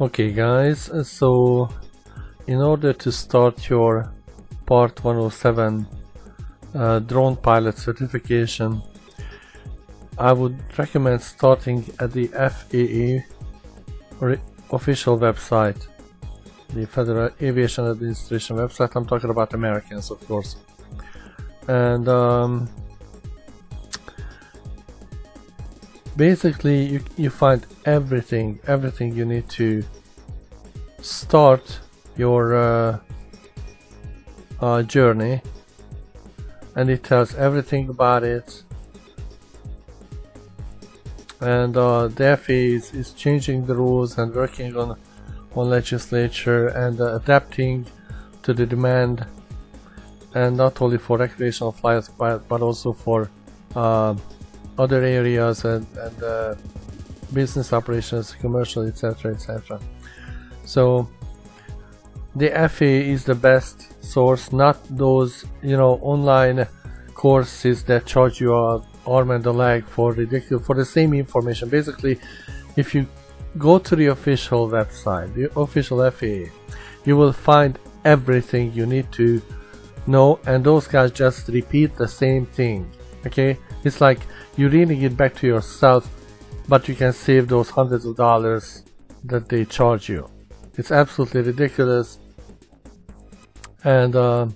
Okay guys, so in order to start your Part 107 drone pilot certification, I would recommend starting at the FAA official website, the Federal Aviation Administration website. I'm talking about Americans, of course. And basically you find everything you need to start your journey, and it tells everything about it. And the FAA is changing the rules and working on legislature and adapting to the demand, and not only for recreational flights but also for other areas and business operations, commercial, etc., etc. So the FAA is the best source, not those online courses that charge you an arm and a leg for the same information. Basically, if you go to the official website, the official FAA, you will find everything you need to know, and those guys just repeat the same thing. Okay, it's like you're reading it back to yourself, but you can save those hundreds of dollars that they charge you. It's absolutely ridiculous. And I'm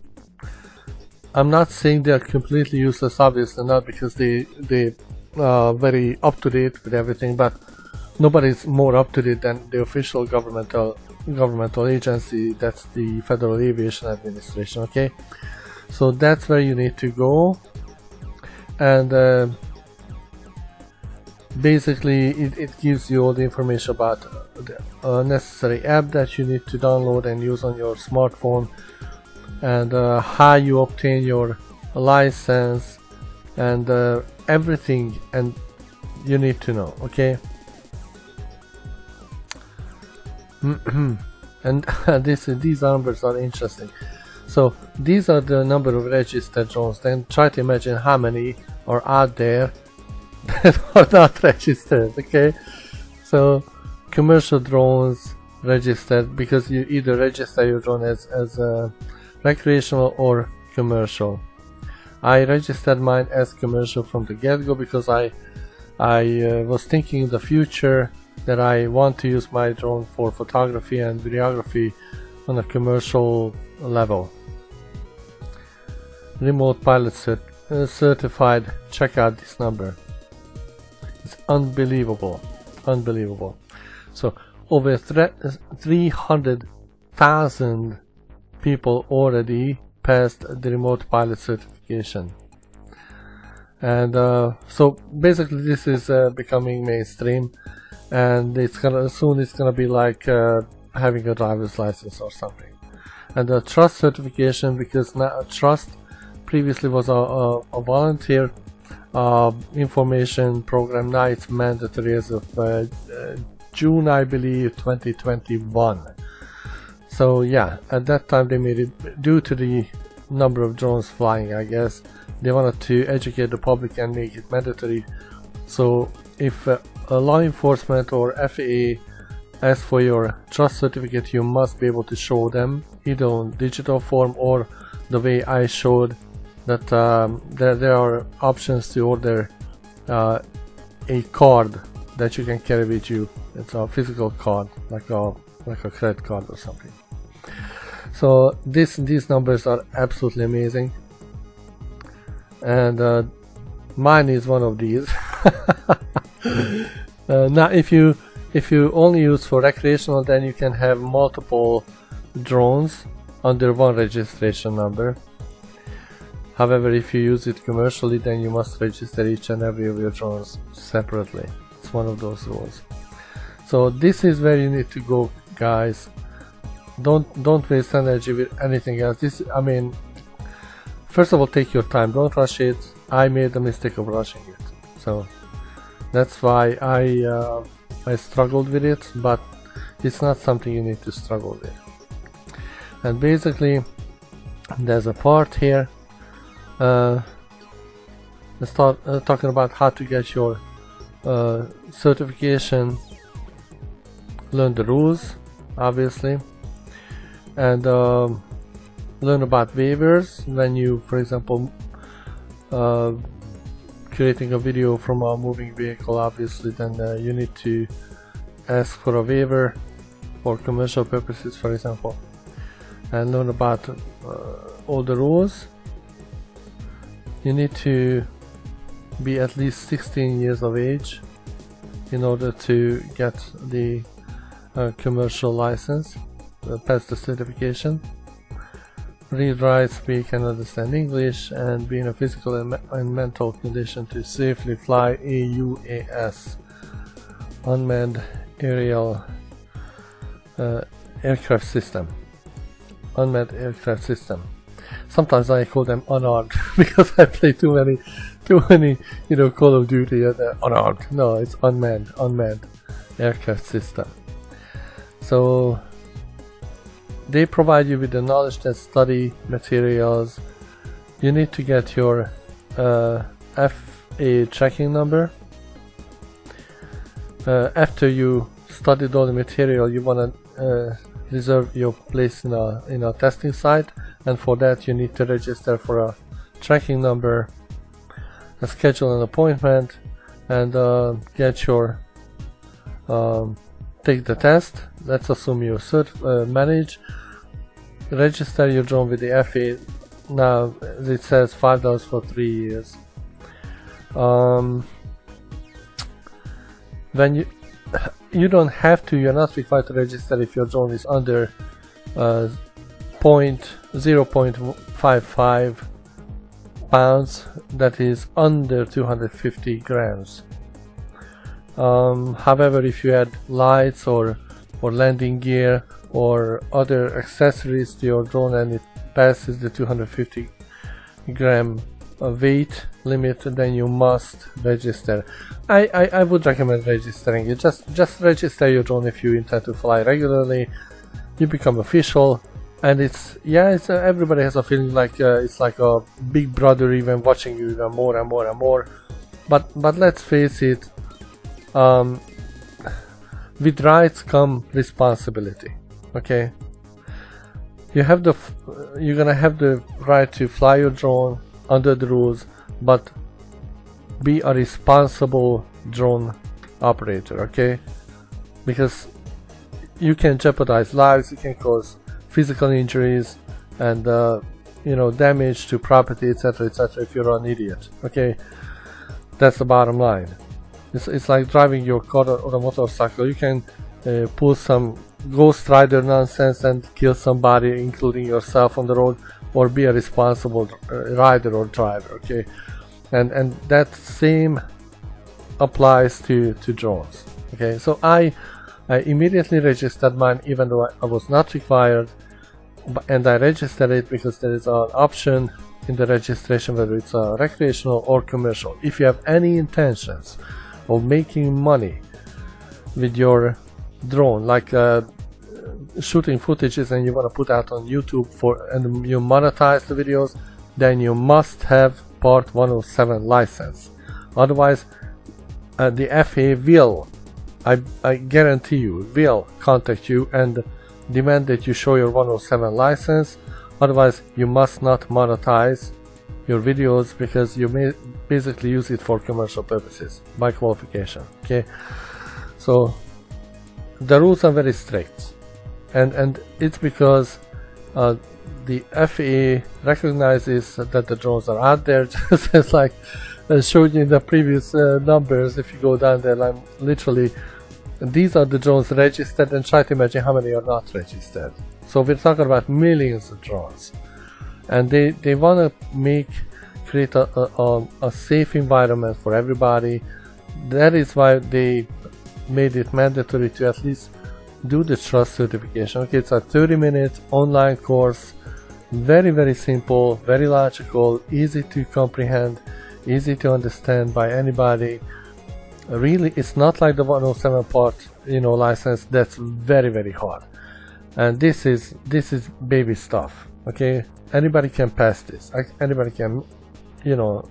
not saying they're completely useless, obviously not, because they very up to date with everything, but nobody's more up to date than the official governmental agency. That's the Federal Aviation Administration. Okay, so that's where you need to go. And basically it gives you all the information about the necessary app that you need to download and use on your smartphone, and how you obtain your license, and everything and you need to know. Okay. And these numbers are interesting. So these are the number of registered drones. Then try to imagine how many are out there that are not registered. Okay, so commercial drones registered, because you either register your drone as recreational or commercial. I registered mine as commercial from the get-go because I was thinking in the future that I want to use my drone for photography and videography on a commercial level. Remote pilot certified. Check out this number. It's unbelievable, unbelievable. So over 300,000 people already passed the remote pilot certification. And so basically this is becoming mainstream, and soon it's gonna be like having a driver's license or something. And the trust certification, because now trust previously was a volunteer information program, now it's mandatory as of June, I believe, 2021. So yeah, at that time they made it due to the number of drones flying. I guess they wanted to educate the public and make it mandatory. So if a law enforcement or FAA asks for your trust certificate, you must be able to show them either on digital form or the way I showed, that there are options to order a card that you can carry with you. It's a physical card, like a credit card or something. So these numbers are absolutely amazing, and mine is one of these. Now if you only use for recreational, then you can have multiple drones under one registration number. However, if you use it commercially, then you must register each and every of your drones separately. It's one of those rules. So this is where you need to go, guys. Don't waste energy with anything else. I mean, first of all, take your time, don't rush it. I made the mistake of rushing it, so that's why I struggled with it, but it's not something you need to struggle with. And basically there's a part here. Let's start talking about how to get your certification, learn the rules, obviously, and learn about waivers when you, for example, creating a video from a moving vehicle. Obviously, then you need to ask for a waiver for commercial purposes, for example, and learn about all the rules. You need to be at least 16 years of age in order to get the commercial license, pass the certification. Read, write, speak and understand English, and be in a physical and mental condition to safely fly AUAS, unmanned aerial aircraft system. Unmanned aircraft system. Sometimes I call them unarmed because I play too many, you know, Call of Duty unarmed. No, it's unmanned aircraft system. So they provide you with the knowledge and study materials. You need to get your FAA tracking number. After you studied all the material, you want to reserve your place in a testing site, and for that you need to register for a tracking number, schedule an appointment, and get your take the test. Let's assume you manage. Register your drone with the FAA. Now it says $5 for 3 years. When you don't have to, you're not required to register if your drone is under 0.55 pounds, that is under 250 grams. However, if you add lights or landing gear or other accessories to your drone and it passes the 250 gram weight limit, then you must register. I would recommend registering it. Just register your drone if you intend to fly regularly. You become official, and it's everybody has a feeling like it's like a big brother even watching you even more and more and more. But let's face it, with rights come responsibility. Okay, you're gonna have the right to fly your drone under the rules, but be a responsible drone operator, okay? Because you can jeopardize lives, you can cause physical injuries and you know, damage to property, etc., etc., if you're an idiot, okay? That's the bottom line. It's like driving your car or a motorcycle. You can pull some Ghost Rider nonsense and kill somebody, including yourself, on the road, or be a responsible rider or driver, okay? And that same applies to drones, okay? So I immediately registered mine, even though I was not required, and I registered it because there is an option in the registration whether it's recreational or commercial. If you have any intentions of making money with your drone, like shooting footages and you want to put out on YouTube and you monetize the videos, then you must have Part-107 license. Otherwise, the FAA will, I guarantee you, will contact you and demand that you show your 107 license. Otherwise, you must not monetize your videos because you may basically use it for commercial purposes by qualification. Okay, so the rules are very strict, and it's because the FAA recognizes that the drones are out there, just as like I showed you in the previous numbers. If you go down there, I'm literally, these are the drones registered, and try to imagine how many are not registered. So we're talking about millions of drones, and they want to create a safe environment for everybody. That is why they made it mandatory to at least do the trust certification. Okay, it's a 30-minute online course, very, very simple, very logical, easy to comprehend, easy to understand by anybody. Really, it's not like the 107 part, you know, license that's very, very hard. And this is baby stuff. Okay, anybody can pass this. Anybody can, you know,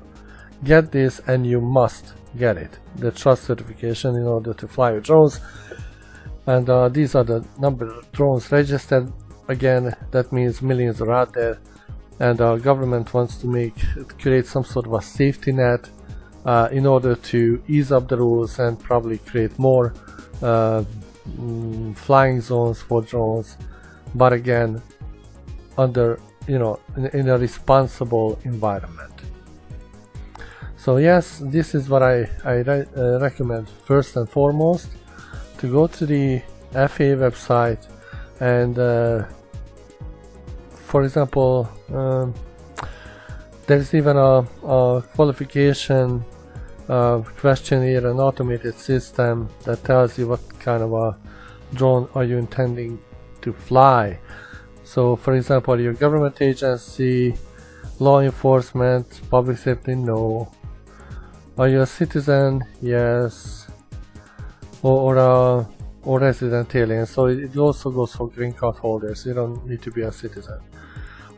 get this, and you must get it, the trust certification, in order to fly your drones. And these are the number of drones registered. Again, that means millions are out there, and our government wants to create some sort of a safety net in order to ease up the rules and probably create more flying zones for drones, but again under, you know, in a responsible environment. So yes, this is what I recommend first and foremost, to go to the FAA website and for example, there's even a qualification questionnaire, an automated system that tells you what kind of a drone are you intending to fly. So for example, your government agency, law enforcement, public safety, no. Are you a citizen? Yes. Or resident alien. So it also goes for green card holders. You don't need to be a citizen.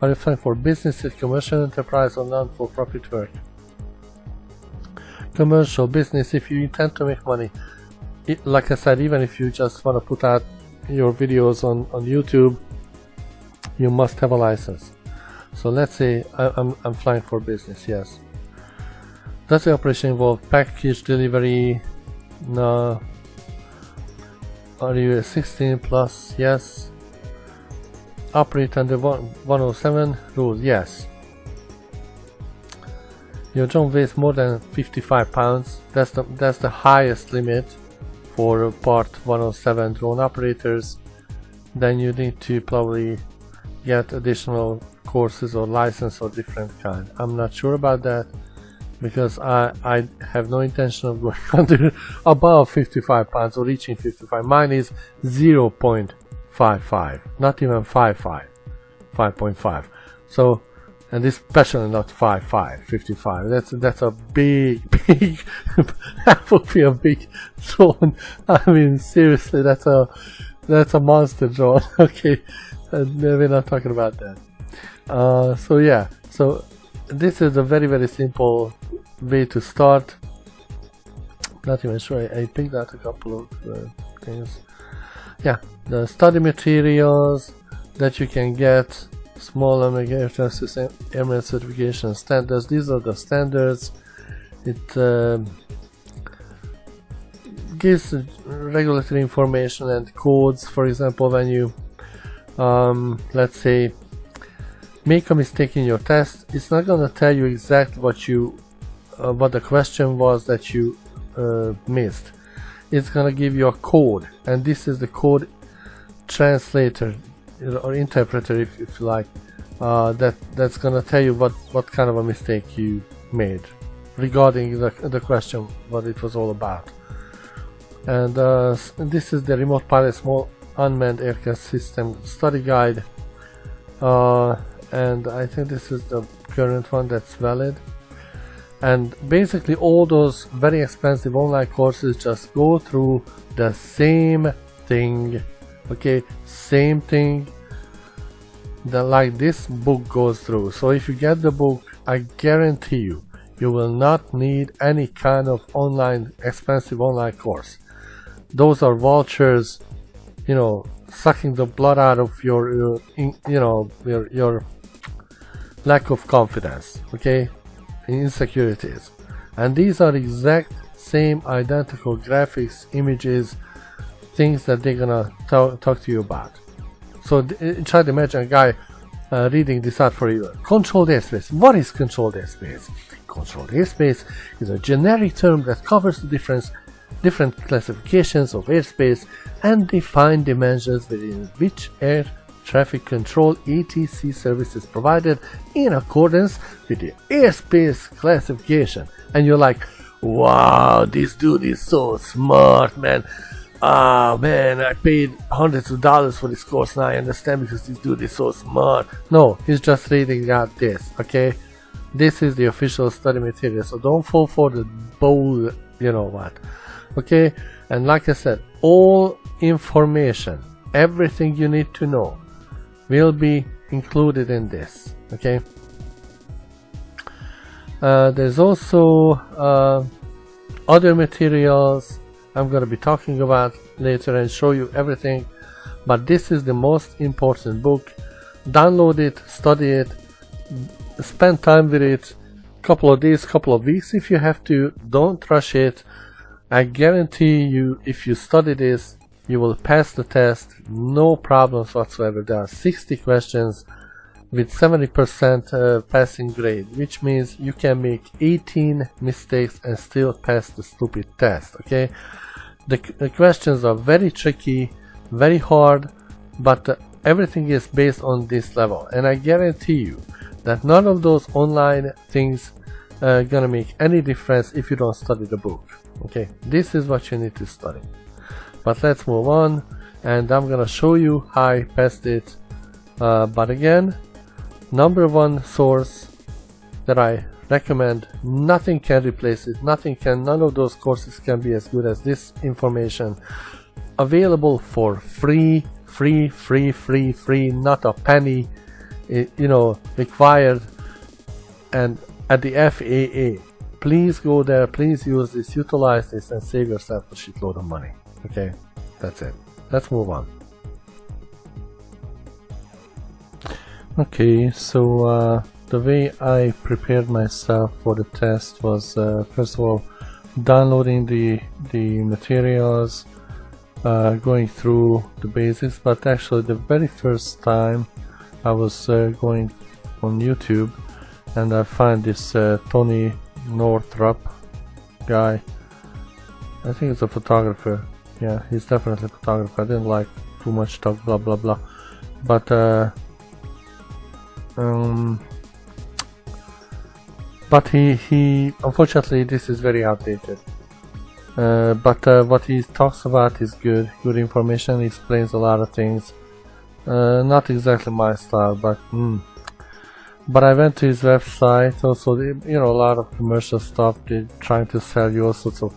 Are you flying for business, commercial enterprise, or non-for-profit work? Commercial business, if you intend to make money. Like I said, even if you just want to put out your videos on YouTube, you must have a license. So let's say I'm flying for business, yes. Does the operation involve package delivery? No. Are you 16 plus? Yes. Operate under 107 rules? Yes. Your drone weighs more than 55 pounds. That's the highest limit for Part 107 drone operators. Then you need to probably get additional courses or license or different kind. I'm not sure about that, because I have no intention of going under above 55 pounds or reaching 55. Mine is 0.55, not even 5.5. So, and this especially not 55. That's a big that would be a big drone. I mean, seriously, that's a monster drone. Okay, we're not talking about that. So yeah, so this is a very simple way to start. Not even sure I picked out a couple of things. Yeah, the study materials that you can get, small air traffic airman certification standards. These are the standards. It gives regulatory information and codes. For example, when you let's say make a mistake in your test, it's not going to tell you exactly what the question was that you missed. It's going to give you a code, and this is the code translator or interpreter, if you like, that's going to tell you what kind of a mistake you made regarding the question, what it was all about. And this is the remote pilot small unmanned aircraft system study guide, and I think this is the current one that's valid. And basically all those very expensive online courses just go through the same thing, okay, same thing that like this book goes through. So if you get the book, I guarantee you will not need any kind of expensive online course. Those are vultures, you know, sucking the blood out of your lack of confidence, okay, insecurities. And these are exact same identical graphics, images, things that they're gonna talk to you about. So try to imagine a guy reading this out for you. Controlled airspace. What is controlled airspace? Controlled airspace is a generic term that covers the different classifications of airspace and defined dimensions within which air traffic control ATC service is provided in accordance with the airspace classification. And you're like, wow, this dude is so smart, man. Ah, man, I paid hundreds of dollars for this course, now I understand because this dude is so smart. No, he's just reading out this, okay? This is the official study material, so don't fall for the bull, you know what, okay? And like I said, all information, everything you need to know will be included in this, okay? There's also other materials I'm going to be talking about later and show you everything. But this is the most important book. Download it, study it, spend time with it, couple of days, couple of weeks if you have to. Don't rush it. I guarantee you, if you study this, you will pass the test, no problems whatsoever. There are 60 questions with 70% passing grade, which means you can make 18 mistakes and still pass the stupid test. Okay, the questions are very tricky, very hard, but everything is based on this level, and I guarantee you that none of those online things gonna make any difference if you don't study the book. Okay, this is what you need to study. But let's move on, and I'm gonna show you how I passed it. But again, number one source that I recommend, nothing can replace it. None of those courses can be as good as this information. Available for free, not a penny, you know, required. And at the FAA, please go there, please use this, utilize this, and save yourself a shitload of money. Okay, that's it. Let's move on. Okay, so the way I prepared myself for the test was first of all downloading the materials, going through the basics. But actually the very first time I was going on YouTube, and I find this Tony Northrup guy. I think it's a photographer. Yeah, he's definitely a photographer. I didn't like too much talk, blah blah blah. But he unfortunately, this is very outdated. But what he talks about is good information. He explains a lot of things. Not exactly my style, but I went to his website. Also, you know, a lot of commercial stuff. They're trying to sell you all sorts of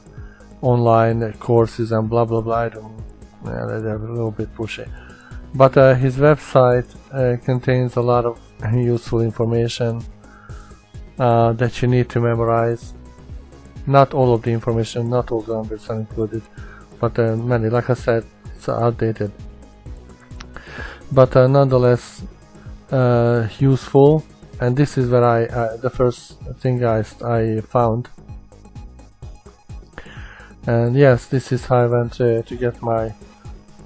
online courses and blah blah blah. They're a little bit pushy. But his website contains a lot of useful information that you need to memorize. Not all of the information, not all the numbers are included, but many. Like I said, it's outdated, but nonetheless useful. And this is where the first thing I found. And yes, this is how I went to get my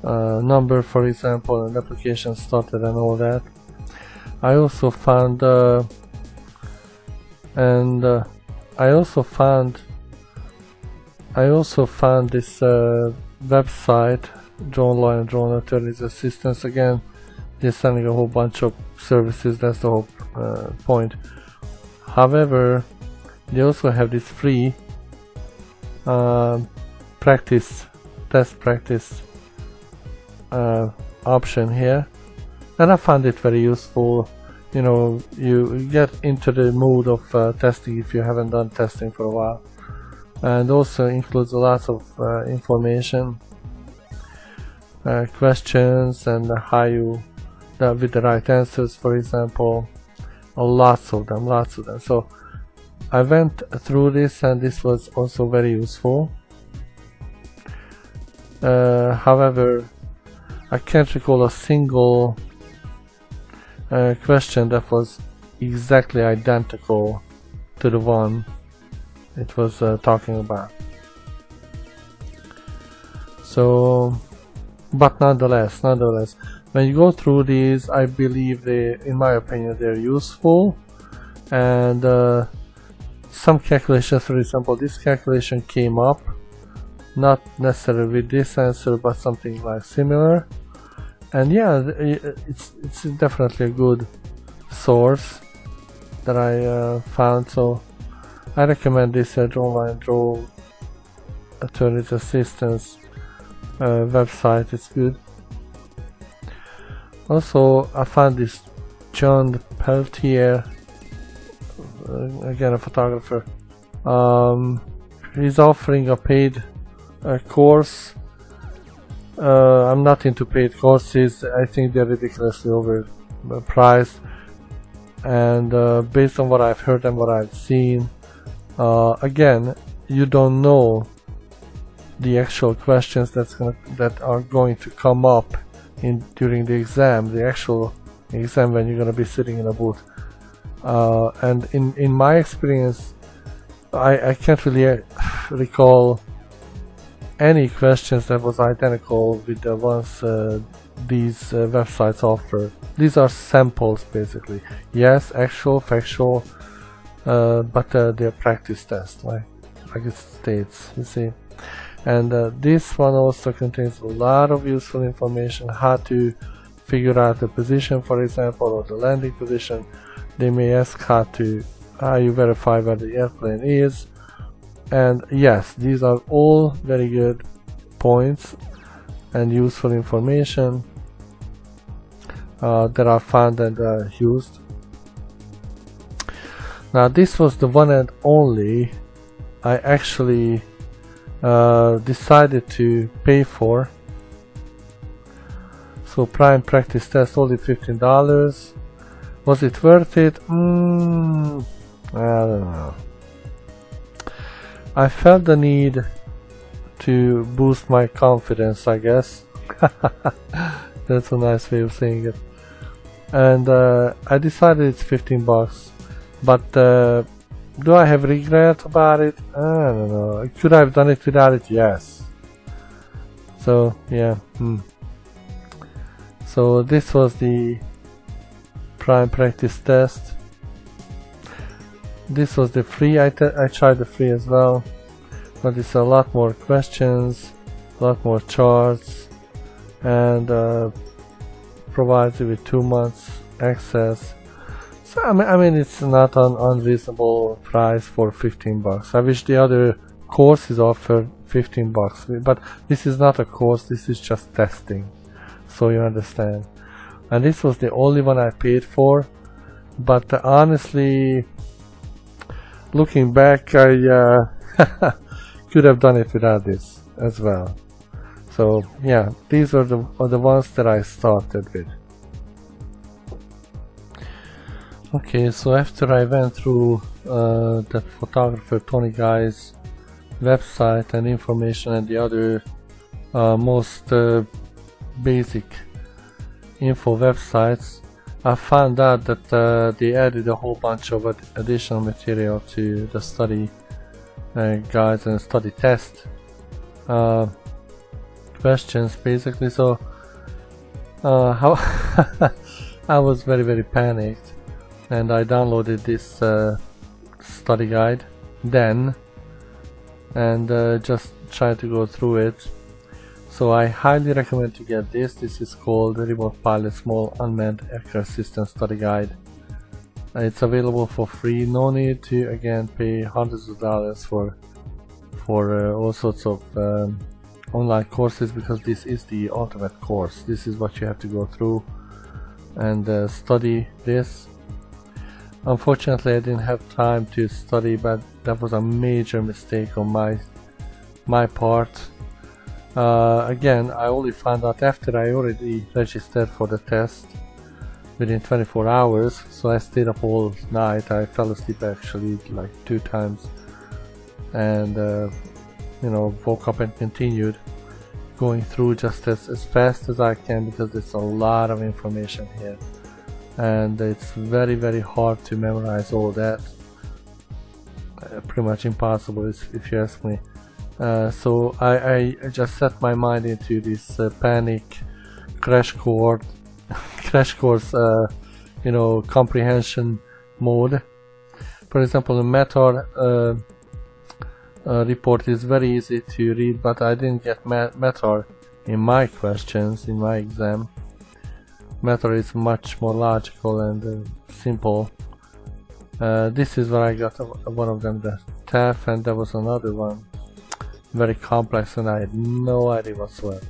number, for example, and application started and all that. I also found this website, Drone Line and Drone Attorney's Assistance. Again, they're selling a whole bunch of services. That's the whole point. However, they also have this free test practice option here, and I found it very useful. You know, you get into the mood of testing if you haven't done testing for a while, and also includes lots of information, questions, and how you with the right answers, for example. Lots of them. So I went through this, and this was also very useful. However, I can't recall a single question that was exactly identical to the one it was talking about. So, but nonetheless, when you go through these, I believe in my opinion, they're useful. And some calculations, for example, this calculation came up, not necessarily with this answer, but something like similar. And yeah, it's definitely a good source that I found. So I recommend this online Drone Attorney's Assistance website. It's good. Also, I found this John Peltier, again a photographer. He's offering a paid course. I'm not into paid courses. I think they're ridiculously overpriced, and based on what I've heard and what I've seen, again, you don't know the actual questions that are going to come up during the exam, the actual exam when you're going to be sitting in a booth. And in my experience, I can't really recall any questions that was identical with the ones these websites offer. These are samples basically. Yes, actual, factual, but they're practice tests, like it states, you see. And this one also contains a lot of useful information, how to figure out the position, for example, or the landing position. They may ask how you verify where the airplane is. And yes, these are all very good points and useful information that are found and used. Now this was the one and only I actually decided to pay for. So prime practice test, only $15. Was it worth it? I don't know. I felt the need to boost my confidence, I guess. That's a nice way of saying it. And I decided it's $15. But do I have regret about it? I don't know. Could I have done it without it? Yes. So yeah. So this was the prime practice test. This was the free. I tried the free as well, but it's a lot more questions, a lot more charts, and provides you with 2 months access. So I mean it's not an unreasonable price for $15. I wish the other courses offered $15, but this is not a course. This is just testing, so you understand. And this was the only one I paid for. But honestly, looking back, I could have done it without this as well. So yeah, these are the ones that I started with. Okay, so after I went through the photographer Tony Guy's website and information and the other most basic info websites, I found out that they added a whole bunch of additional material to the study guides and study test questions basically. So how I was very panicked, and I downloaded this study guide then and just tried to go through it. So I highly recommend to get this. This is called the Remote Pilot Small Unmanned Aircraft System Study Guide. It's available for free. No need to again pay hundreds of dollars for all sorts of online courses, because this is the ultimate course. This is what you have to go through and study this. Unfortunately, I didn't have time to study, but that was a major mistake on my part. Again, I only found out after I already registered for the test within 24 hours, so I stayed up all night. I fell asleep actually like 2 times, and you know, woke up and continued going through just as fast as I can, because there's a lot of information here and it's very hard to memorize all that. Pretty much impossible if you ask me. So I just set my mind into this panic crash course you know, comprehension mode. For example, the METAR report is very easy to read, but I didn't get METAR in my questions in my exam. METAR is much more logical and simple. This is where I got one of them, the TAF, and there was another one very complex and I had no idea whatsoever.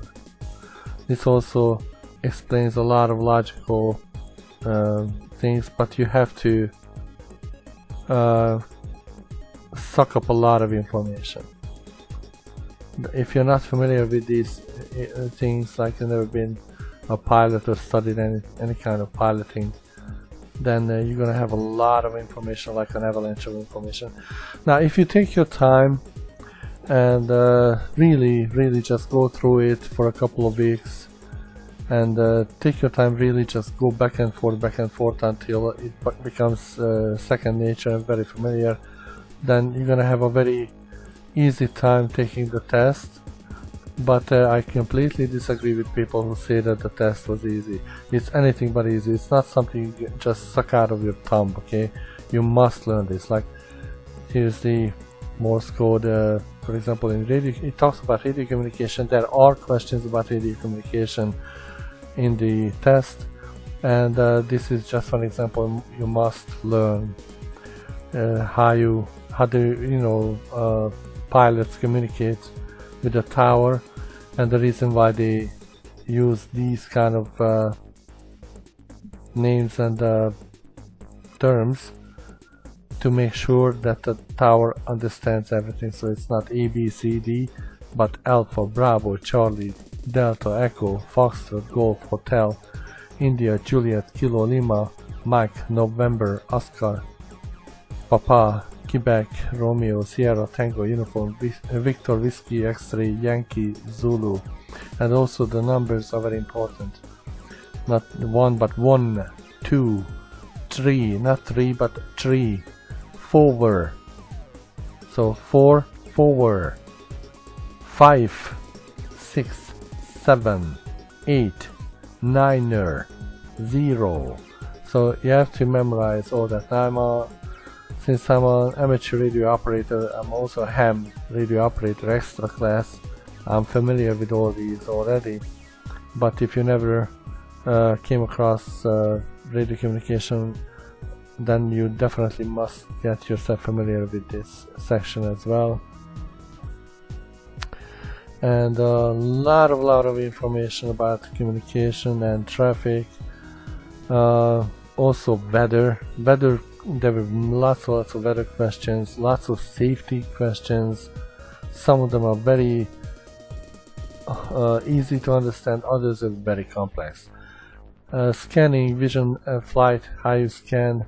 This also explains a lot of logical things, but you have to suck up a lot of information. If you're not familiar with these things, like you've never been a pilot or studied any kind of piloting, then you're gonna have a lot of information, like an avalanche of information. Now if you take your time and really just go through it for a couple of weeks, and take your time, really just go back and forth until it becomes second nature and very familiar. Then you're gonna have a very easy time taking the test. But I completely disagree with people who say that the test was easy. It's anything but easy. It's not something you just suck out of your thumb, okay? You must learn this. Like, here's the Morse code, for example, in radio, it talks about radio communication. There are questions about radio communication in the test, and this is just one example. You must learn how do pilots communicate with the tower, and the reason why they use these kind of names and terms to make sure that the tower understands everything. So it's not A, B, C, D, but Alpha, Bravo, Charlie, Delta, Echo, Foxtrot, Golf, Hotel, India, Juliet, Kilo, Lima, Mike, November, Oscar, Papa, Quebec, Romeo, Sierra, Tango, Uniform, Victor, Whiskey, X-Ray, Yankee, Zulu. And also the numbers are very important. Not one, but 1, 2, 3, not 3, but 3, 4. So 4, 4, 5, 6, 7, 8, 9, 0. So you have to memorize all that. Now since I'm an amateur radio operator, I'm also a ham radio operator extra class. I'm familiar with all these already. But if you never came across radio communication, then you definitely must get yourself familiar with this section as well. And a lot of information about communication and traffic. Also weather. There were lots of weather questions, lots of safety questions. Some of them are very easy to understand, others are very complex. Scanning, vision, flight, how you scan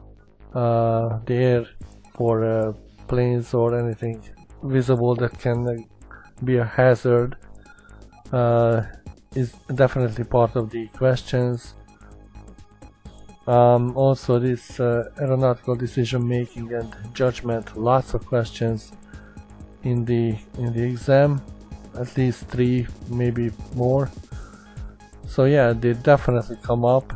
the air for planes or anything visible that can be a hazard is definitely part of the questions. Also this aeronautical decision making and judgment, lots of questions in the exam, at least 3, maybe more. So yeah, they definitely come up.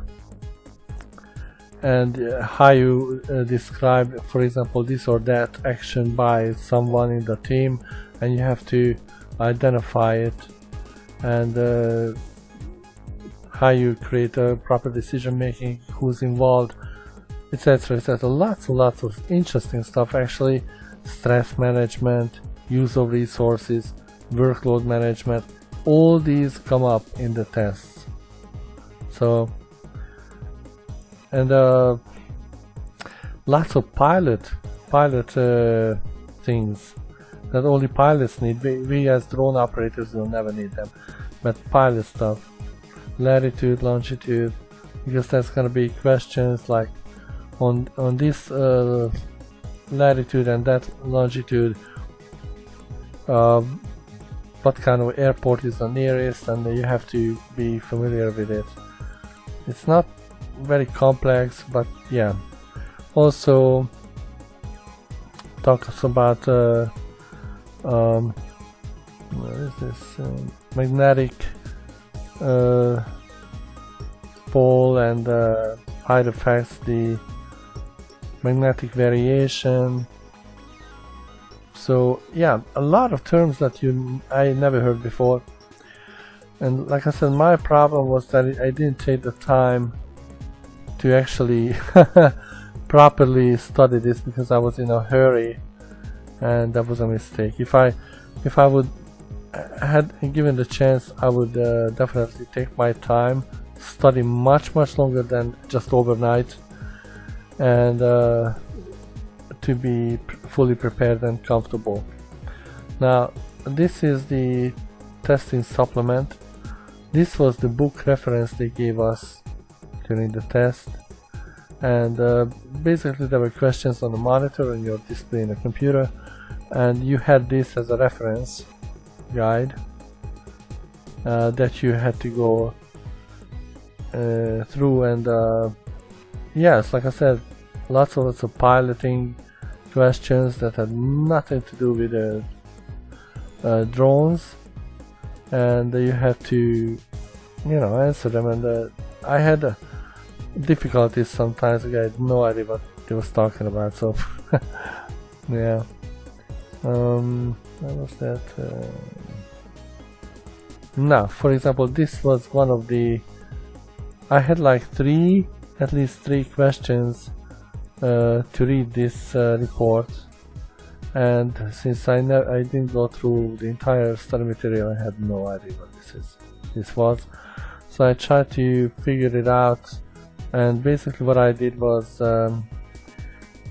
And how you describe, for example, this or that action by someone in the team, and you have to identify it, and how you create a proper decision making, who's involved, etc, etc. Lots of interesting stuff actually. Stress management, use of resources, workload management, all these come up in the tests. So, and lots of pilot things that only pilots need. We as drone operators will never need them, but pilot stuff, latitude, longitude, because that's gonna be questions like on this latitude and that longitude, what kind of airport is the nearest, and you have to be familiar with it. It's not very complex, but yeah. Also talks about what is this, magnetic pole and how it affects the magnetic variation. So yeah, a lot of terms that I never heard before. And like I said, my problem was that I didn't take the time to actually properly study this, because I was in a hurry, and that was a mistake. If I would had given the chance, I would definitely take my time, study much longer than just overnight, and to be fully prepared and comfortable. Now this is the testing supplement. This was the book reference they gave us during the test, and basically there were questions on the monitor and your display in the computer, and you had this as a reference guide that you had to go through. And yes, like I said, lots of piloting questions that had nothing to do with drones, and you had to, answer them. And I had difficulties sometimes. I had no idea what they was talking about. So yeah. What was that? Now, for example, this was one of the. I had like at least three questions to read this report, and since I didn't go through the entire study material, I had no idea what this was. So I tried to figure it out, and basically what I did was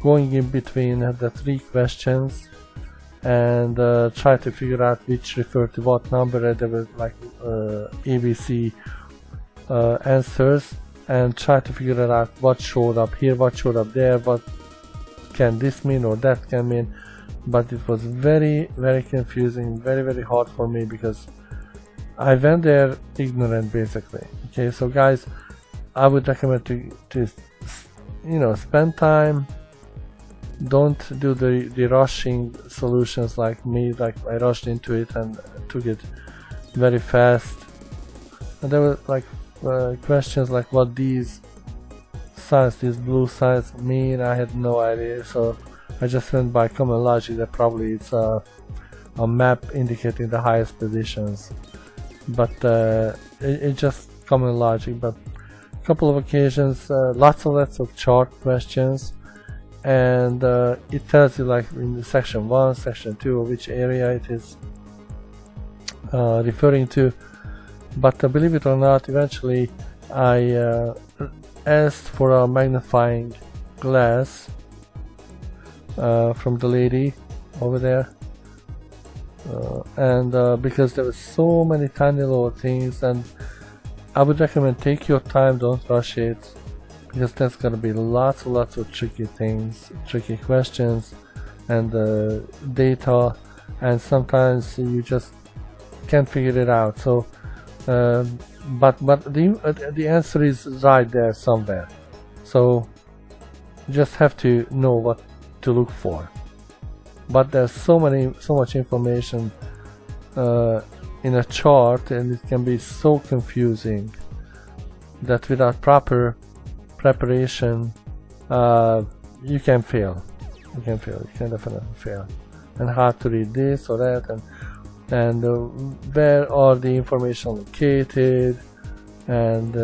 going in between the three questions and try to figure out which referred to what number, and there were like ABC answers, and try to figure it out what showed up here, what showed up there, what can this mean or that can mean. But it was very confusing, very hard for me, because I went there ignorant basically. Okay, so guys, I would recommend to spend time. Don't do the rushing solutions like me. Like I rushed into it and took it very fast, and there were like questions like what these blue signs mean. I had no idea, so I just went by common logic that probably it's a map indicating the highest positions, but it's just common logic. But a couple of occasions, lots of chart questions, and it tells you like in the section 1, section 2, which area it is referring to. But believe it or not, eventually I asked for a magnifying glass from the lady over there, and because there were so many tiny little things, and I would recommend take your time, don't rush it, because there's gonna be lots of tricky things, tricky questions, and data, and sometimes you just can't figure it out. So but the answer is right there somewhere, so you just have to know what to look for. But there's so much information in a chart, and it can be so confusing that without proper preparation you can fail. You can definitely fail. And how to read this or that, and where are the information located, and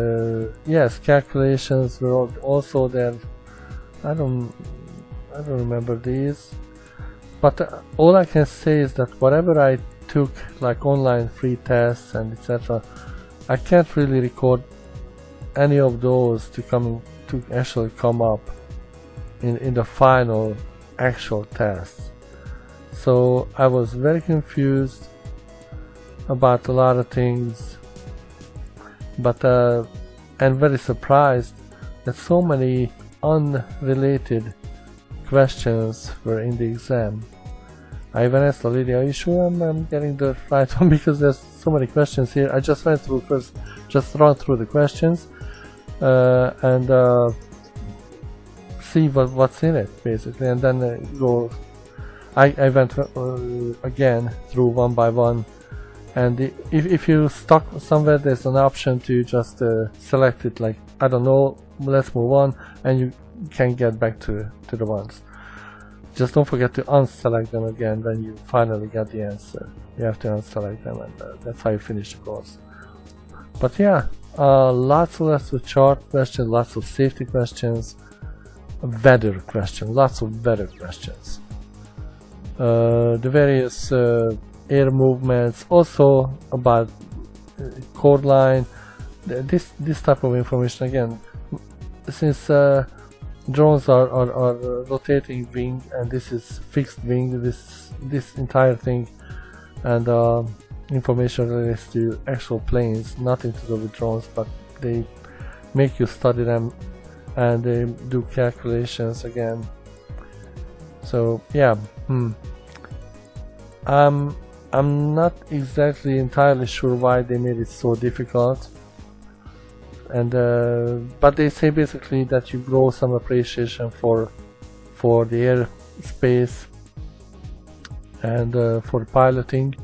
yes, calculations were also there. I don't remember these, but all I can say is that whatever I took, like online free tests and etc., I can't really record any of those to actually come up in the final actual test. So I was very confused about a lot of things, but and very surprised that so many unrelated questions were in the exam. I even asked the lady, "Are you sure I'm getting the right one?" Because there's so many questions here. I just went through run through the questions and see what's in it basically, and then go. I went again through one by one, and if you're stuck somewhere, there's an option to just select it, like, I don't know, let's move on, and you can get back to the ones. Just don't forget to unselect them again when you finally get the answer. You have to unselect them, and that's how you finish the course. But yeah, lots of chart questions, lots of safety questions, weather questions, lots of weather questions. The various air movements, also about chord line, this type of information. Again, since drones are rotating wing, and this is fixed wing, this entire thing, and information relates to actual planes, nothing to do with drones, but they make you study them, and they do calculations again. So yeah, I'm not exactly entirely sure why they made it so difficult, and but they say basically that you grow some appreciation for the airspace and for piloting,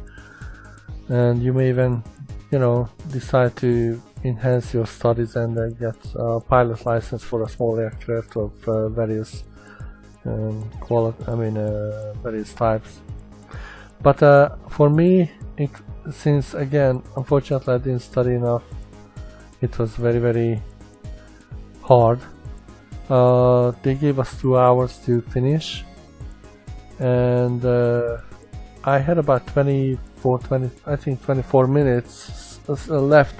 and you may even, you know, decide to enhance your studies and get a pilot license for a small aircraft of various various types. But for me, since again, unfortunately I didn't study enough, it was very, very hard. They gave us 2 hours to finish, and I had about 24 minutes left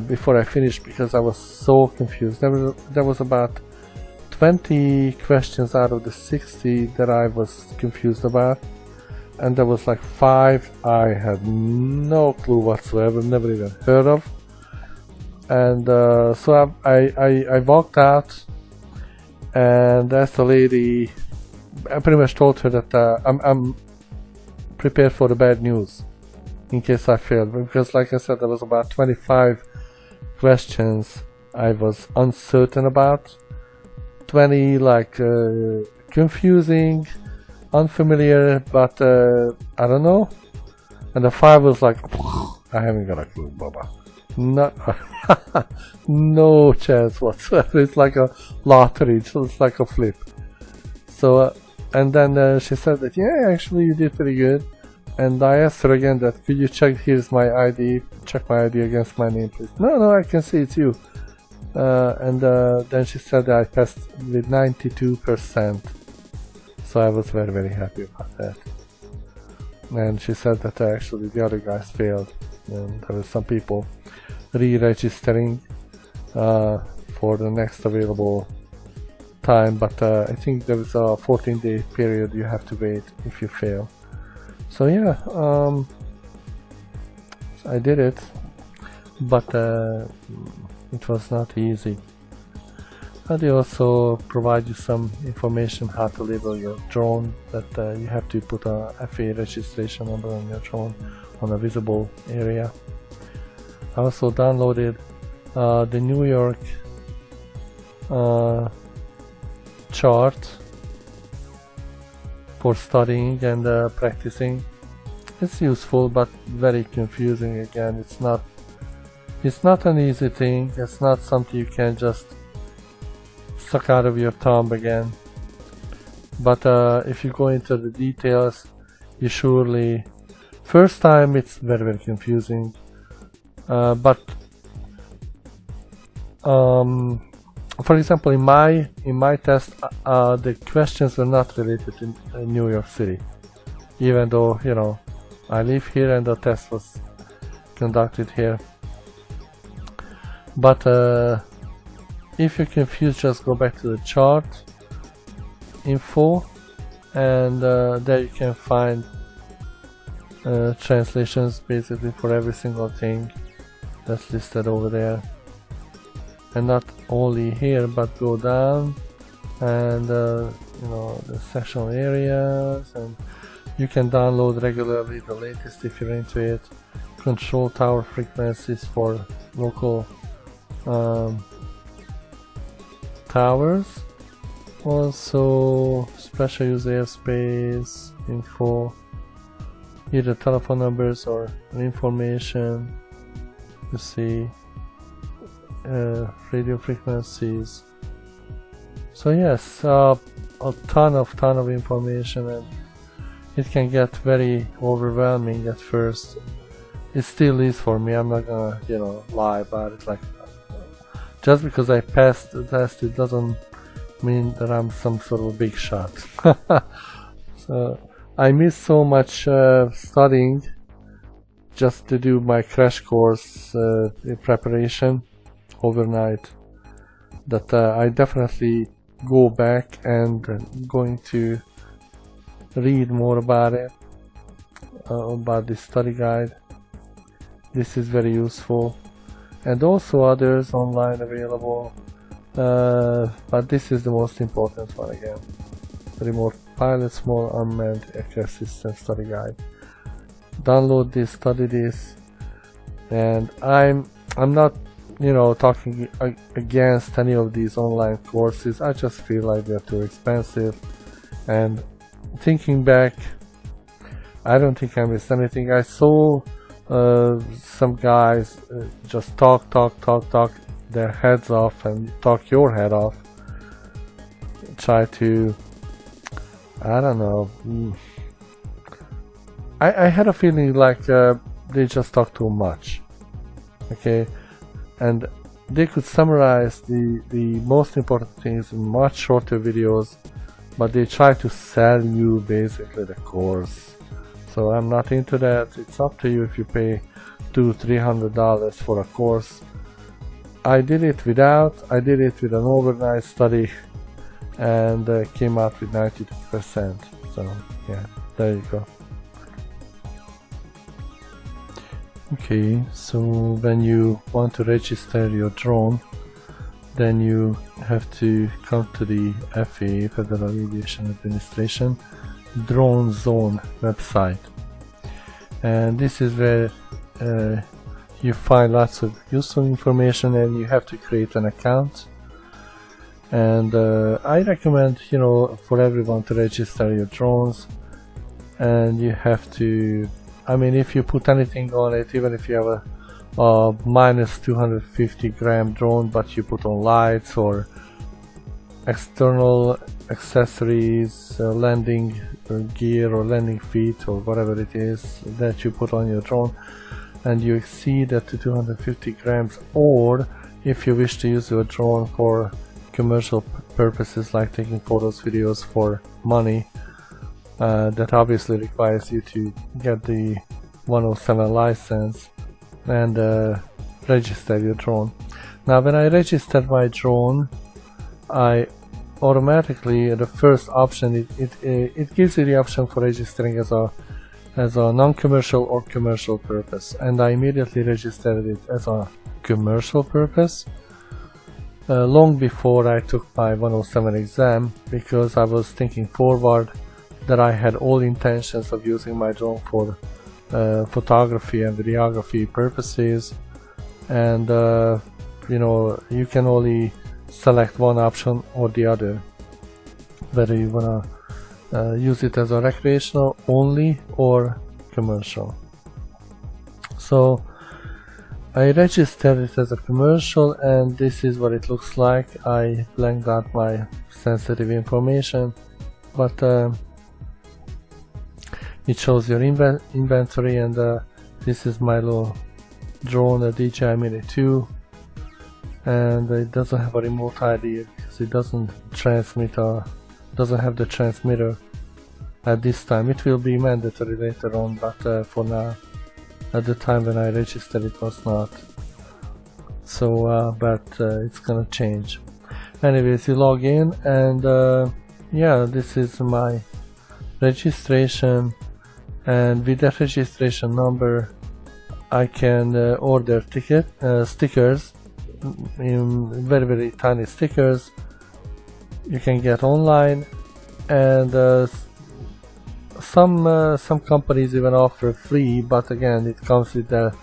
before I finished, because I was so confused. There was about 20 questions out of the 60 that I was confused about, and there was like 5 I had no clue whatsoever, never even heard of. And so I walked out and asked the lady. I pretty much told her that I'm prepared for the bad news in case I failed, because like I said, there was about 25 questions I was uncertain about, 20 like confusing, unfamiliar, but I don't know, and the 5 was like, I haven't got a clue, Baba. Not no chance whatsoever. It's like a lottery, it's like a flip. So and then she said that, yeah, actually you did pretty good. And I asked her again that, could you check, here's my ID, check my ID against my name please. No, I can see it's you. And then she said that I passed with 92%. So I was very, very happy about that. And she said that actually the other guys failed, and there were some people re-registering for the next available time, but I think there is a 14-day period you have to wait if you fail. So yeah, I did it, but it was not easy. They also provide you some information how to label your drone, that you have to put a FAA registration number on your drone on a visible area. I also downloaded the New York chart for studying and practicing. It's useful but very confusing again. It's not an easy thing. It's not something you can just suck out of your thumb again. But if you go into the details, you surely, first time it's very, very confusing. But for example, in my test, the questions were not related to New York City, even though, you know, I live here and the test was conducted here. But if you're confused, just go back to the chart info, and there you can find translations basically for every single thing that's listed over there. And not only here, but go down and you know, the sectional areas, and you can download regularly the latest if you're into it. Control tower frequencies for local towers, also special use airspace info, either telephone numbers or information. You see radio frequencies. So yes, a ton of information, and it can get very overwhelming at first. It still is for me. I'm not gonna, you know, lie about it. Like, just because I passed the test, it doesn't mean that I'm some sort of big shot. So I missed so much studying just to do my crash course in preparation overnight, that I definitely go back and going to read more about it, about this study guide. This is very useful, and also others online available, but this is the most important one again. Remote Pilot Small Unmanned Aircraft System Study Guide. Download this, study this, and I'm not, you know, talking against any of these online courses. I just feel like they're too expensive, and thinking back, I don't think I missed anything. I saw some guys just talk their heads off and talk your head off, try to, I don't know, I had a feeling like they just talk too much, okay, and they could summarize the most important things in much shorter videos, but they try to sell you basically the course. So I'm not into that. It's up to you if you pay $200-300 for a course. I did it with an overnight study, and came out with 92%. So yeah, there you go. Okay, so when you want to register your drone, then you have to come to the FAA, Federal Aviation Administration, Drone Zone website, and this is where you find lots of useful information, and you have to create an account. And I recommend, you know, for everyone to register your drones, and you have to, I mean, if you put anything on it, even if you have a minus 250 gram drone, but you put on lights or external accessories, landing gear or landing feet or whatever it is that you put on your drone, and you exceed that to 250 grams, or if you wish to use your drone for commercial purposes like taking photos, videos for money, that obviously requires you to get the 107 license and register your drone. Now when I registered my drone, I automatically, the first option, it gives you the option for registering as a non-commercial or commercial purpose, and I immediately registered it as a commercial purpose long before I took my 107 exam, because I was thinking forward that I had all intentions of using my drone for photography and videography purposes, and you know, you can only select one option or the other, whether you wanna use it as a recreational only or commercial. So I registered it as a commercial, and this is what it looks like. I blanked out my sensitive information, but it shows your inventory, and this is my little drone, a DJI Mini 2, and it doesn't have a remote ID because it doesn't transmit or doesn't have the transmitter at this time. It will be mandatory later on, but for now, at the time when I registered, it was not. So but it's gonna change. Anyways, you log in, and yeah, this is my registration, and with that registration number I can order stickers, very tiny stickers you can get online, and some companies even offer free, but again it comes with their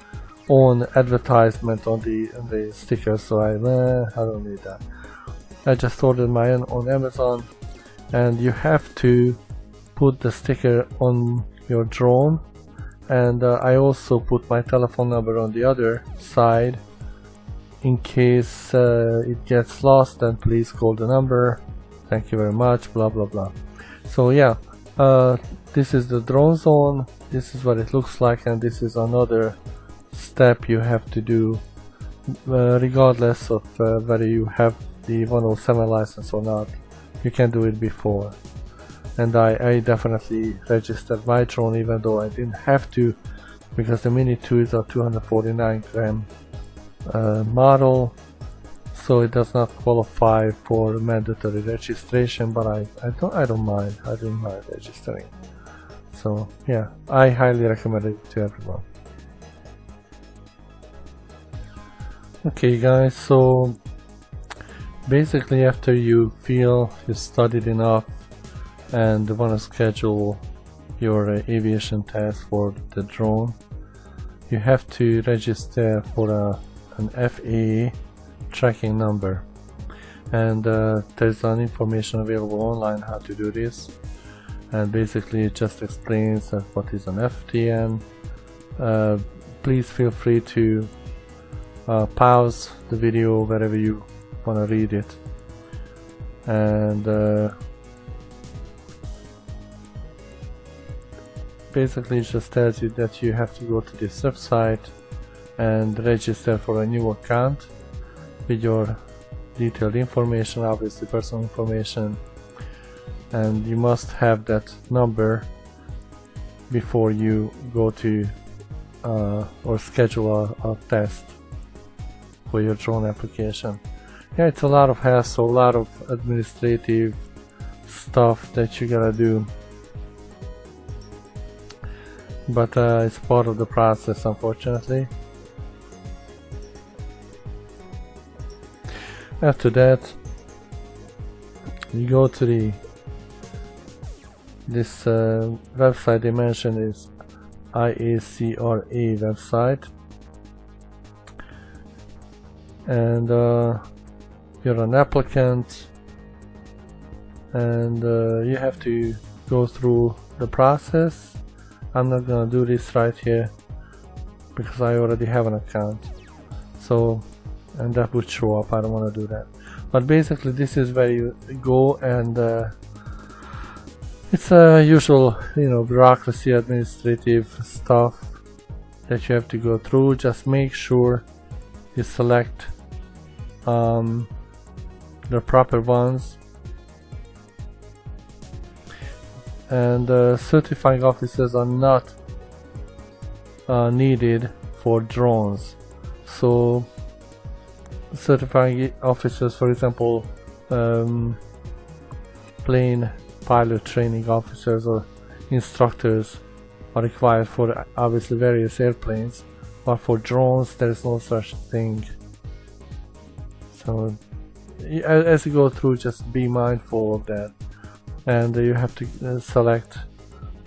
own advertisement on the sticker, so I don't need that. I just ordered mine on Amazon, and you have to put the sticker on your drone, and I also put my telephone number on the other side in case it gets lost, and please call the number, thank you very much, blah blah blah. So yeah, this is the drone zone, this is what it looks like, and this is another step you have to do regardless of whether you have the 107 license or not. You can do it before, and I definitely registered my drone even though I didn't have to, because the Mini 2 is a 249 gram model, so it does not qualify for mandatory registration, but I don't mind. I didn't mind registering. So yeah, I highly recommend it to everyone. Okay guys, so basically after you feel you studied enough and want to schedule your aviation test for the drone, you have to register for an FAA tracking number, and there's an information available online how to do this, and basically it just explains what is an FTN. Please feel free to pause the video wherever you want to read it, and basically it just tells you that you have to go to this website and register for a new account with your detailed information, obviously personal information, and you must have that number before you go to or schedule a test for your drone application. Yeah, it's a lot of hassle, a lot of administrative stuff that you gotta do, but it's part of the process, unfortunately. After that, you go to this website they mentioned is IACRA website, and you're an applicant, and you have to go through the process. I'm not gonna do this right here because I already have an account, so, and that would show up. I don't want to do that, but basically this is where you go, and it's a usual, you know, bureaucracy, administrative stuff that you have to go through. Just make sure you select the proper ones, and certifying officers are not needed for drones. So certifying officers, for example, plane pilot training officers or instructors, are required for obviously various airplanes, but for drones there is no such thing. So as you go through, just be mindful of that, and you have to select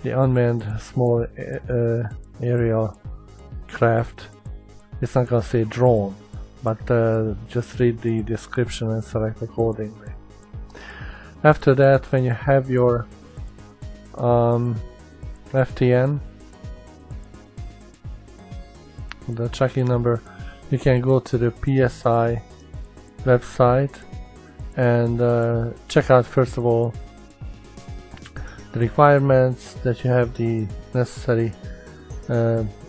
the unmanned small aerial craft. It's not gonna say drone, but just read the description and select accordingly. After that, when you have your FTN, the tracking number, you can go to the PSI website and check out, first of all, the requirements, that you have the necessary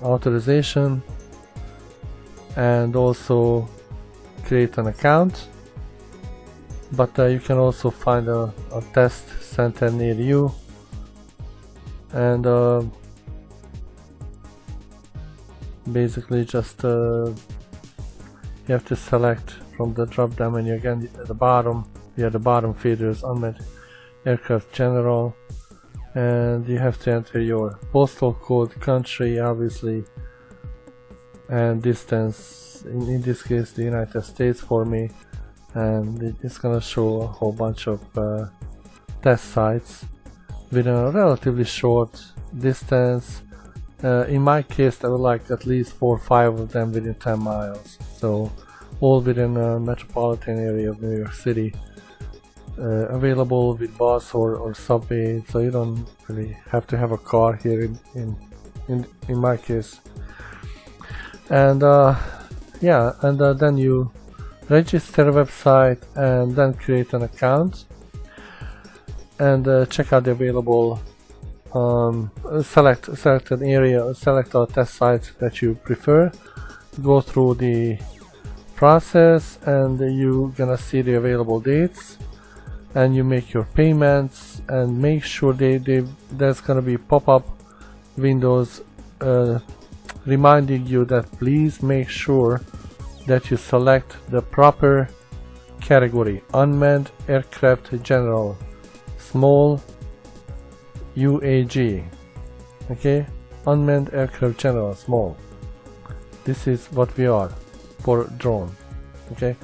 authorization, and also create an account. But you can also find a test center near you, and basically just you have to select from the drop down menu again at the bottom. Yeah, the bottom feeders, unmanned aircraft general, and you have to enter your postal code, country obviously, and distance, in this case the United States for me, and it's gonna show a whole bunch of test sites within a relatively short distance. In my case I would like at least 4 or 5 of them within 10 miles, so all within a metropolitan area of New York City, available with bus or subway, so you don't really have to have a car here in my case. And yeah, and then you register a website and then create an account, and check out the available select an area, select a test site that you prefer, go through the process, and you're gonna see the available dates, and you make your payments, and make sure there's gonna be pop-up windows reminding you that please make sure that you select the proper category: unmanned aircraft general, small UAG. Okay, unmanned aircraft general, small. This is what we are for drone. Okay,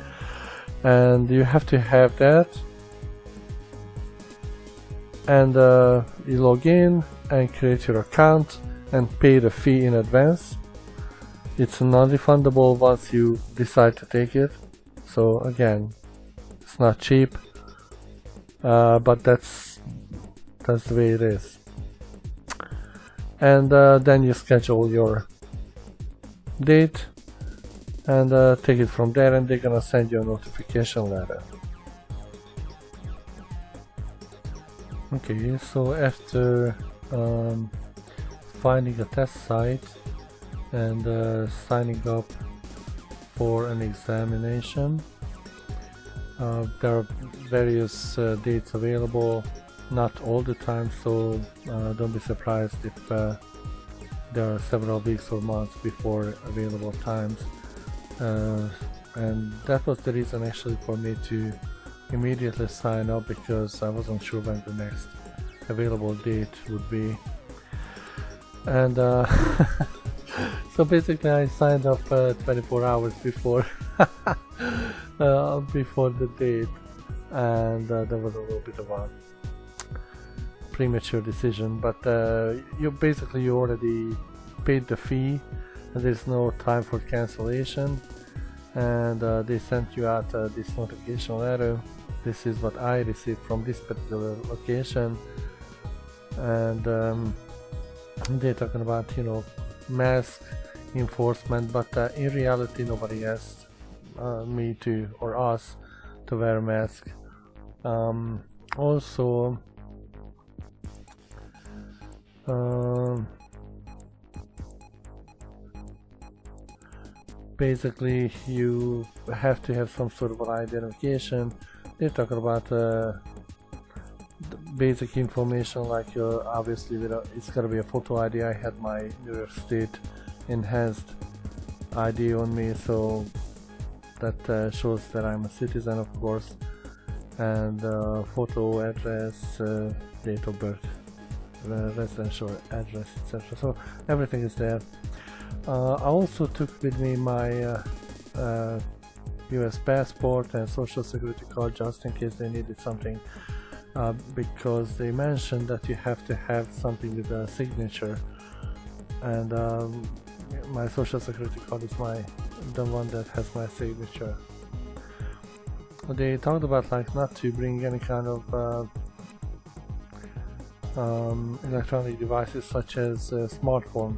and you have to have that, and you log in and create your account and pay the fee in advance. It's non-refundable once you decide to take it. So again, it's not cheap, but that's the way it is. And then you schedule your date and take it from there, and they're gonna send you a notification letter. Okay, so after finding a test site and signing up for an examination, there are various dates available, not all the time, so don't be surprised if there are several weeks or months before available times. And that was the reason actually for me to immediately sign up, because I wasn't sure when the next available date would be. And so basically I signed up 24 hours before before the date, and that was a little bit of a premature decision, but you already paid the fee and there's no time for cancellation, and they sent you out this notification letter. This is what I received from this particular location, and they're talking about, you know, mask enforcement, but in reality nobody asked me to, or us to wear a mask. Also basically you have to have some sort of an identification. They're talking about basic information like obviously it's gotta be a photo ID. I had my New York State enhanced ID on me, so that shows that I'm a citizen, of course, and photo, address, date of birth, residential address, etc. So everything is there. I also took with me my US passport and social security card just in case they needed something, because they mentioned that you have to have something with a signature, and my social security card is the one that has my signature. They talked about like not to bring any kind of electronic devices such as a smartphone,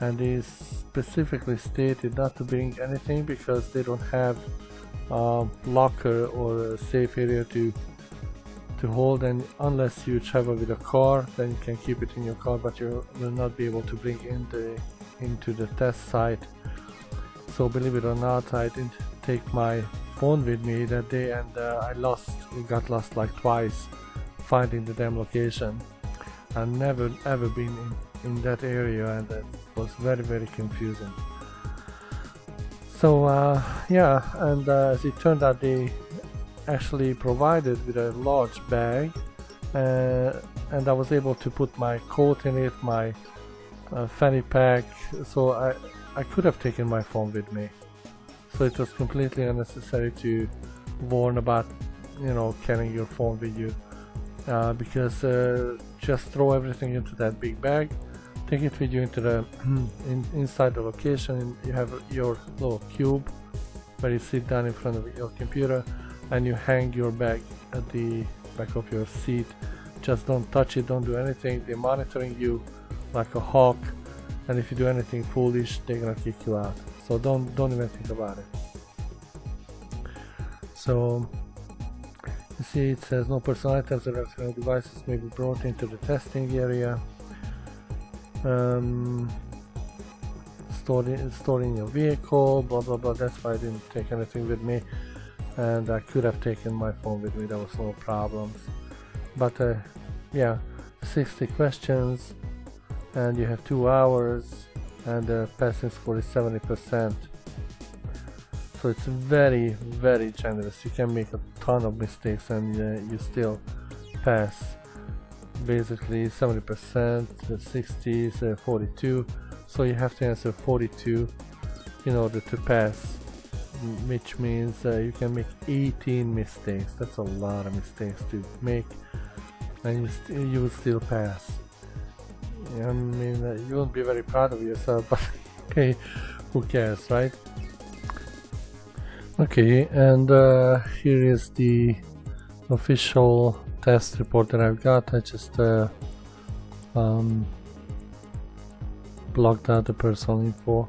and they specifically stated not to bring anything because they don't have a locker or a safe area to hold, and unless you travel with a car then you can keep it in your car, but you will not be able to bring into the test site. So believe it or not, I didn't take my phone with me that day, and it got lost like twice finding the damn location. I've never ever been in that area, and it was very, very confusing. So yeah, and as it turned out, they actually provided with a large bag, and I was able to put my coat in it, my fanny pack, so I could have taken my phone with me. So it was completely unnecessary to warn about, you know, carrying your phone with you, because just throw everything into that big bag, take it with you into the inside the location, and you have your little cube where you sit down in front of your computer and you hang your bag at the back of your seat. Just don't touch it, don't do anything. They're monitoring you like a hawk, and if you do anything foolish, they're gonna kick you out. So don't even think about it. So you see, it says no personal items or electronic devices may be brought into the testing area. Stored in your vehicle, blah blah blah. That's why I didn't take anything with me, and I could have taken my phone with me. There was no problems. But yeah, 60 questions, and you have 2 hours, and the passing score is 70%. So it's very, very generous. You can make a ton of mistakes and you still pass. Basically 70%, 60 is 42, so you have to answer 42 in order to pass, which means you can make 18 mistakes. That's a lot of mistakes to make. and you will still pass. I mean, you won't be very proud of yourself, but okay, who cares, right? Okay, and here is the official test report that I've got. I just blocked out the personal info.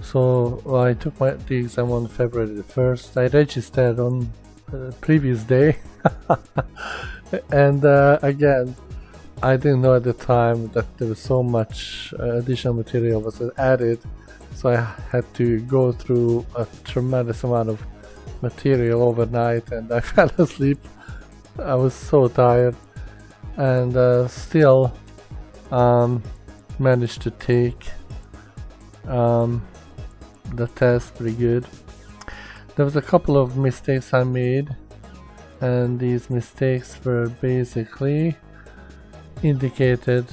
So I took the exam on February the 1st. I registered on the previous day. And again, I didn't know at the time that there was so much additional material was added, so I had to go through a tremendous amount of material overnight, and I fell asleep. I was so tired, and still managed to take the test pretty good. There was a couple of mistakes I made, and these mistakes were basically indicated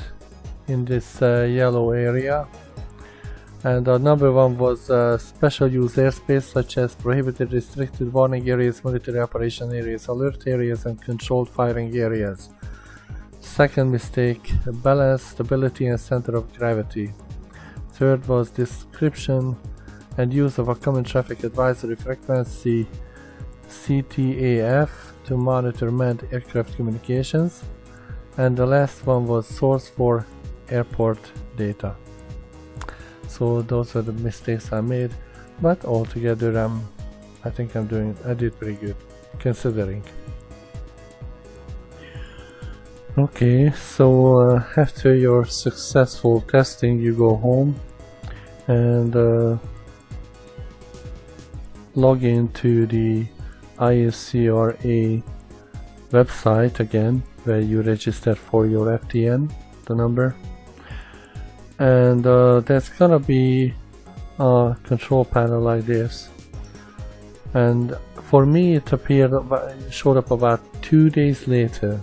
in this yellow area. And number one was special use airspace, such as prohibited, restricted, warning areas, military operation areas, alert areas, and controlled firing areas. Second mistake, balance, stability, and center of gravity. Third was description and use of a common traffic advisory frequency CTAF to monitor manned aircraft communications. And the last one was source for airport data. So those are the mistakes I made, but altogether I think I did pretty good, considering. Okay, so after your successful testing, you go home and log into the ISCRA website again, where you register for your FTN, the number. And there's gonna be a control panel like this, and for me it showed up about 2 days later.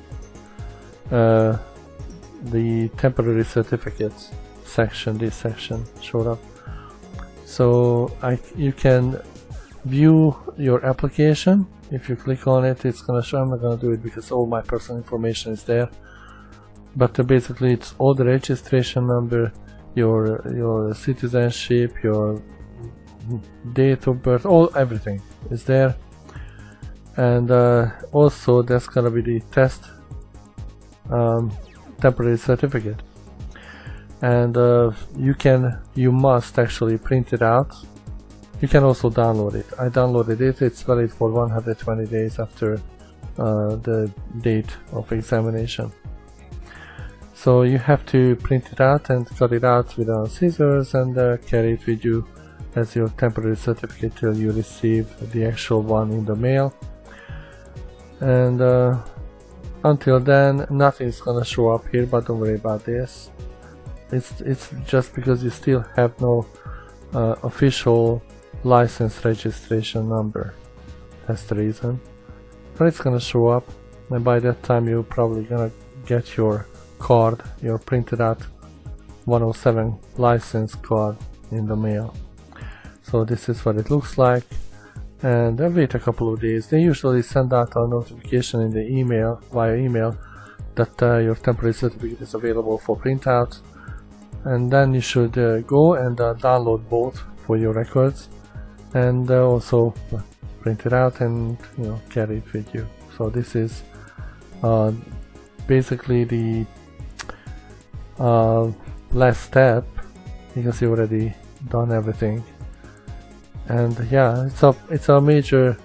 The temporary certificates section, this section showed up, so you can view your application. If you click on it, it's gonna show. I'm not gonna do it because all my personal information is there, but basically it's all the registration number, your citizenship, your date of birth, everything is there. And also there's gonna be the test temporary certificate, and you must actually print it out. You can also download it. I downloaded it. It's valid for 120 days after the date of examination. So you have to print it out and cut it out with scissors and carry it with you as your temporary certificate till you receive the actual one in the mail. And until then, nothing's gonna show up here, but don't worry about this. It's just because you still have no official license registration number. That's the reason. But it's gonna show up, and by that time you're probably gonna get your card, your printed out 107 license card in the mail. So this is what it looks like, and then wait a couple of days. They usually send out a notification in the email, via email, that your temporary certificate is available for printout, and then you should go and download both for your records, and also print it out and carry it with you. So this is basically the last step, because you already done everything. And yeah, it's a major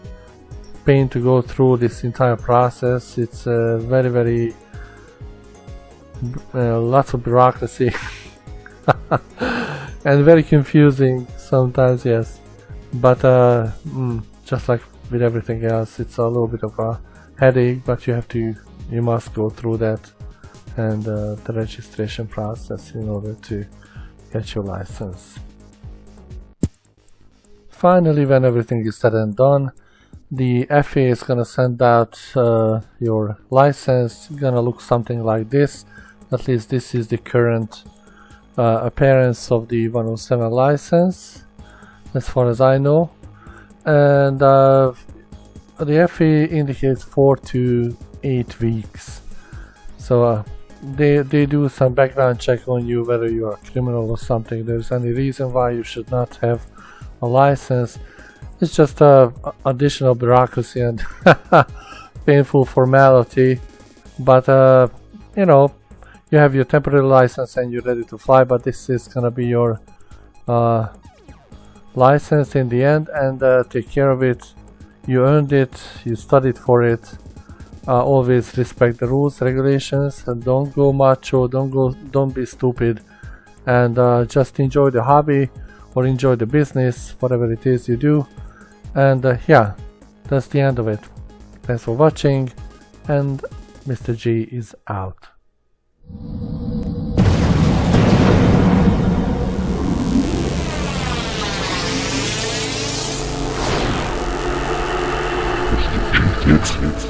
pain to go through this entire process. It's very lots of bureaucracy and very confusing sometimes, yes. But just like with everything else, it's a little bit of a headache, but you must go through that and the registration process in order to get your license. Finally, when everything is said and done, the FAA is gonna send out your license. It's gonna look something like this. At least this is the current appearance of the 107 license, as far as I know. And the FAA indicates 4 to 8 weeks. So they do some background check on you, whether you are a criminal or something. There's any reason why you should not have a license. It's just additional bureaucracy and painful formality, but you know, you have your temporary license and you're ready to fly, but this is gonna be your license in the end, and take care of it. You earned it, you studied for it. Always respect the rules, regulations, and don't go macho, don't be stupid, and just enjoy the hobby or enjoy the business, whatever it is you do. And yeah, that's the end of it. Thanks for watching, and Mr. G is out. Mr. G takes it.